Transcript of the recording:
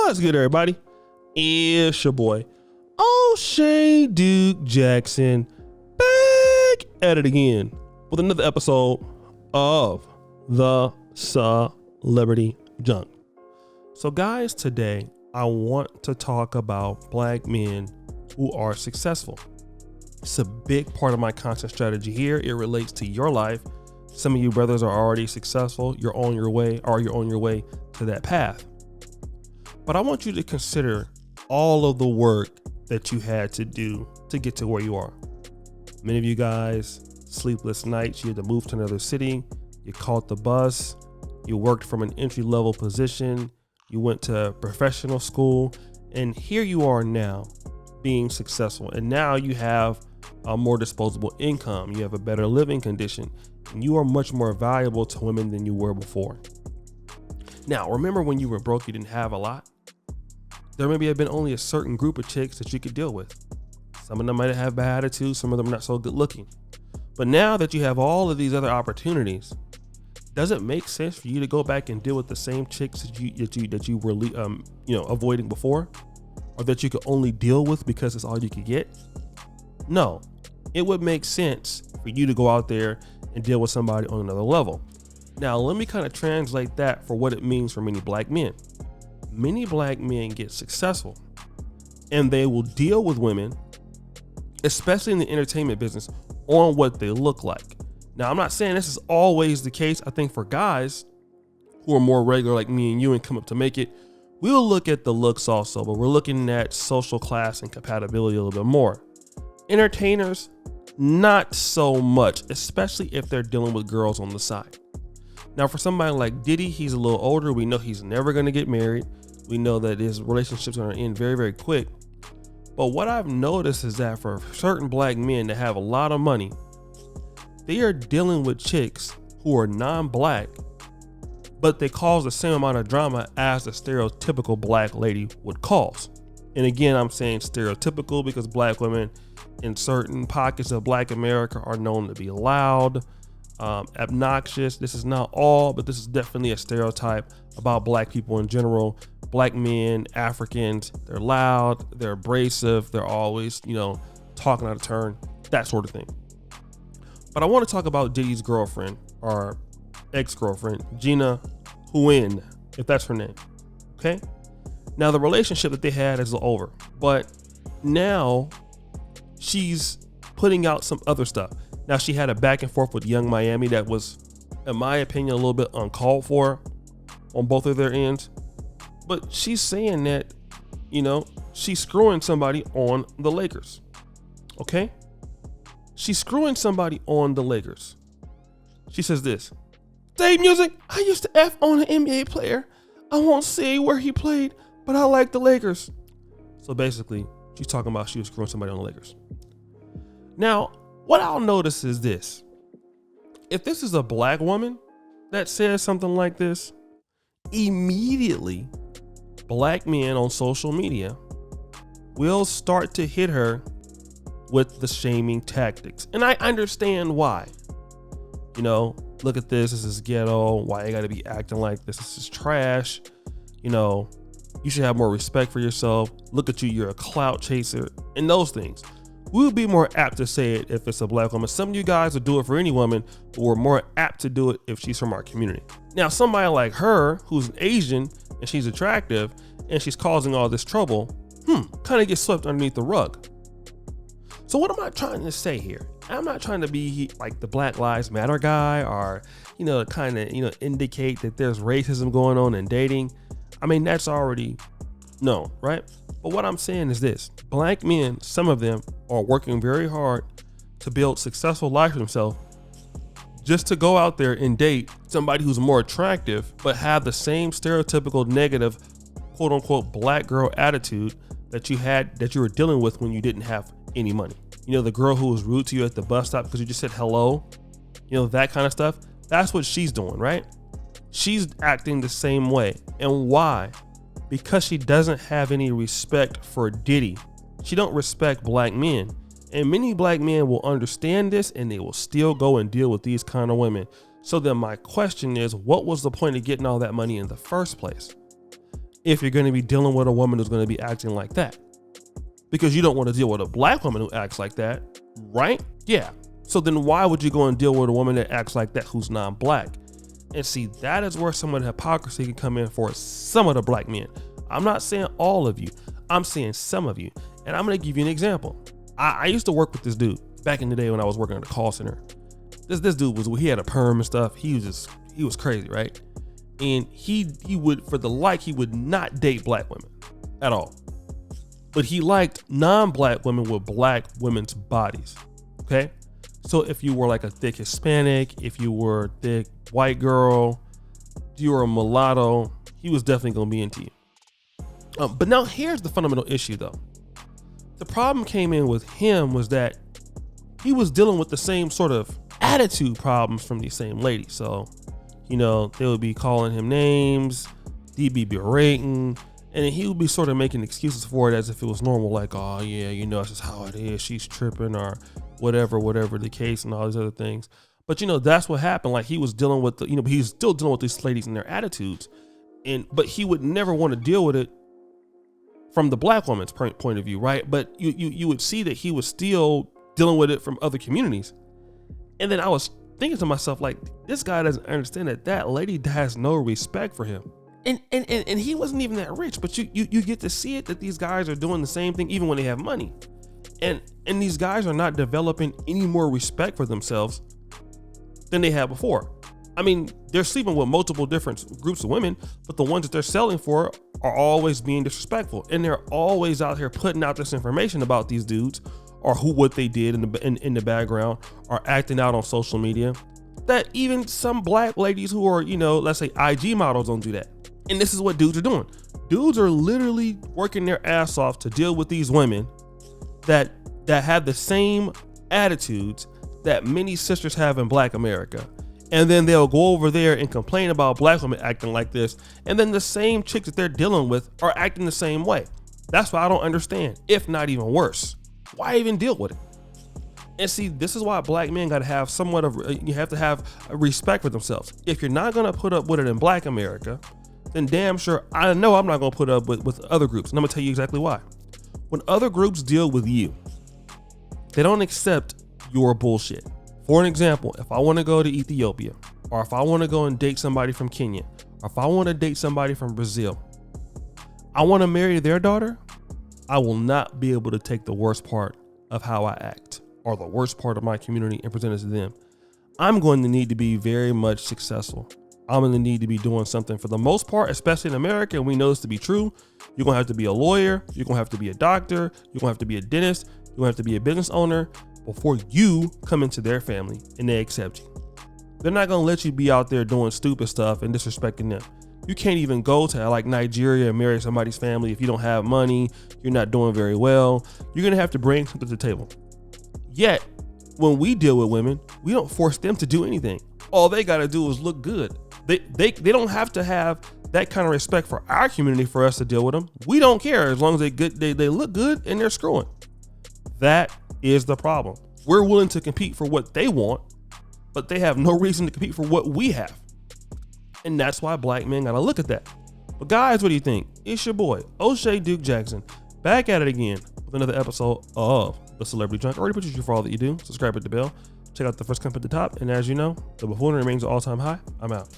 What's good, everybody? It's your boy, O'Shea Duke Jackson, back at it again with another episode of the Celebrity Junk. So guys, today I want to talk about black men who are successful. It's a big part of my content strategy here. It relates to your life. Some of you brothers are already successful. You're on your way to that path. But I want you to consider all of the work that you had to do to get to where you are. Many of you guys, sleepless nights, you had to move to another city, you caught the bus, you worked from an entry-level position, you went to professional school, and here you are now being successful. And now you have a more disposable income, you have a better living condition, and you are much more valuable to women than you were before. Now, remember when you were broke, you didn't have a lot? There maybe have been only a certain group of chicks that you could deal with. Some of them might have bad attitudes, some of them are not so good looking. But now that you have all of these other opportunities, does it make sense for you to go back and deal with the same chicks that you were avoiding before, or that you could only deal with because it's all you could get? No, it would make sense for you to go out there and deal with somebody on another level. Now, let me kind of translate that for what it means for many black men. Many black men get successful and they will deal with women, especially in the entertainment business, on what they look like. Now, I'm not saying this is always the case. I think for guys who are more regular like me and you and come up to make it, we'll look at the looks also, but we're looking at social class and compatibility a little bit more. Entertainers, not so much, especially if they're dealing with girls on the side. Now, for somebody like Diddy, he's a little older. We know he's never going to get married. We know that his relationship's going to end very, very quick. But what I've noticed is that for certain black men that have a lot of money, they are dealing with chicks who are non-black, but they cause the same amount of drama as the stereotypical black lady would cause. And again, I'm saying stereotypical because black women in certain pockets of black America are known to be loud, obnoxious. This is not all, but this is definitely a stereotype about black people in general. Black men, Africans, they're loud, they're abrasive, they're always, talking out of turn, that sort of thing. But I want to talk about Diddy's girlfriend, or ex-girlfriend, Gina Huyn, if that's her name. Okay. Now, the relationship that they had is over, but now she's putting out some other stuff. Now, she had a back and forth with Young Miami that was, in my opinion, a little bit uncalled for on both of their ends. But she's saying that, she's screwing somebody on the Lakers. Okay? She's screwing somebody on the Lakers. She says this: "Dave Music, I used to F on an NBA player. I won't say where he played, but I like the Lakers." So basically, she's talking about she was screwing somebody on the Lakers. Now, what I'll notice is this: if this is a black woman that says something like this, immediately black men on social media will start to hit her with the shaming tactics. And I understand why. Look at this is ghetto. Why you gotta be acting like this? This is trash. You should have more respect for yourself. Look at you, you're a clout chaser, and those things. We'll be more apt to say it if it's a black woman. Some of you guys will do it for any woman, but we're more apt to do it if she's from our community. Now, somebody like her, who's an Asian and she's attractive and she's causing all this trouble, kind of gets swept underneath the rug. So what am I trying to say here? I'm not trying to be like the Black Lives Matter guy or, indicate that there's racism going on in dating. I mean, that's already known, right? But what I'm saying is this: black men, some of them are working very hard to build successful life for themselves just to go out there and date somebody who's more attractive, but have the same stereotypical negative, quote unquote, black girl attitude that you were dealing with when you didn't have any money. The girl who was rude to you at the bus stop because you just said hello, that kind of stuff. That's what she's doing, right? She's acting the same way. And why? Because she doesn't have any respect for Diddy. She don't respect black men. And many black men will understand this and they will still go and deal with these kind of women. So then my question is, what was the point of getting all that money in the first place? if you're going to be dealing with a woman who's going to be acting like that. Because you don't want to deal with a black woman who acts like that, right? Yeah. So then why would you go and deal with a woman that acts like that who's non-black? And see, that is where some of the hypocrisy can come in for some of the black men. I'm not saying all of you. I'm saying some of you. And I'm going to give you an example. I used to work with this dude back in the day when I was working at a call center. This dude he had a perm and stuff. He was crazy, right? And he would not date black women at all. But he liked non-black women with black women's bodies. Okay. So if you were like a thick Hispanic, if you were a thick white girl, if you were a mulatto, he was definitely going to be into you. But now here's the fundamental issue though. The problem came in with him was that he was dealing with the same sort of attitude problems from these same ladies. So, they would be calling him names, he'd be berating, and then he would be sort of making excuses for it as if it was normal, like, oh yeah, that's just how it is, she's tripping or whatever the case and all these other things. But that's what happened. Like he was dealing with he's still dealing with these ladies and their attitudes, but he would never want to deal with it from the black woman's point of view, right? But you would see that he was still dealing with it from other communities. And then I was thinking to myself, like, this guy doesn't understand that lady has no respect for him. And he wasn't even that rich, but you get to see it that these guys are doing the same thing even when they have money. And these guys are not developing any more respect for themselves than they had before. I mean, they're sleeping with multiple different groups of women, but the ones that they're selling for are always being disrespectful. And they're always out here putting out this information about these dudes or what they did in the background, or acting out on social media, that even some black ladies who are, let's say IG models don't do that. And this is what dudes are doing. Dudes are literally working their ass off to deal with these women that have the same attitudes that many sisters have in black America. And then they'll go over there and complain about black women acting like this. And then the same chicks that they're dealing with are acting the same way. That's why I don't understand, if not even worse. Why even deal with it? And see, this is why black men got to have you have to have a respect for themselves. If you're not going to put up with it in black America, then damn sure I know I'm not going to put up with other groups. And I'm going to tell you exactly why. When other groups deal with you, they don't accept your bullshit. For an example, if I want to go to Ethiopia, or if I want to go and date somebody from Kenya, or if I want to date somebody from Brazil, I want to marry their daughter, I will not be able to take the worst part of how I act or the worst part of my community and present it to them. I'm going to need to be very much successful. I'm going to need to be doing something for the most part, especially in America. And we know this to be true. You're going to have to be a lawyer. You're going to have to be a doctor. You're going to have to be a dentist. You're going to have to be a business owner before you come into their family and they accept you. They're not going to let you be out there doing stupid stuff and disrespecting them. You can't even go to like Nigeria and marry somebody's family if you don't have money, you're not doing very well. You're going to have to bring something to the table. Yet, when we deal with women, we don't force them to do anything. All they got to do is look good. They don't have to have that kind of respect for our community for us to deal with them. We don't care as long as they look good and they're screwing. That is the problem. We're willing to compete for what they want, but they have no reason to compete for what we have. And that's why black men gotta look at that. But guys, what do you think? It's your boy, O'Shea Duke Jackson, back at it again with another episode of The Celebrity Junk. I already appreciate you for all that you do. Subscribe, hit the bell. Check out the first comment at the top. And as you know, the buffoonery remains an all-time high. I'm out.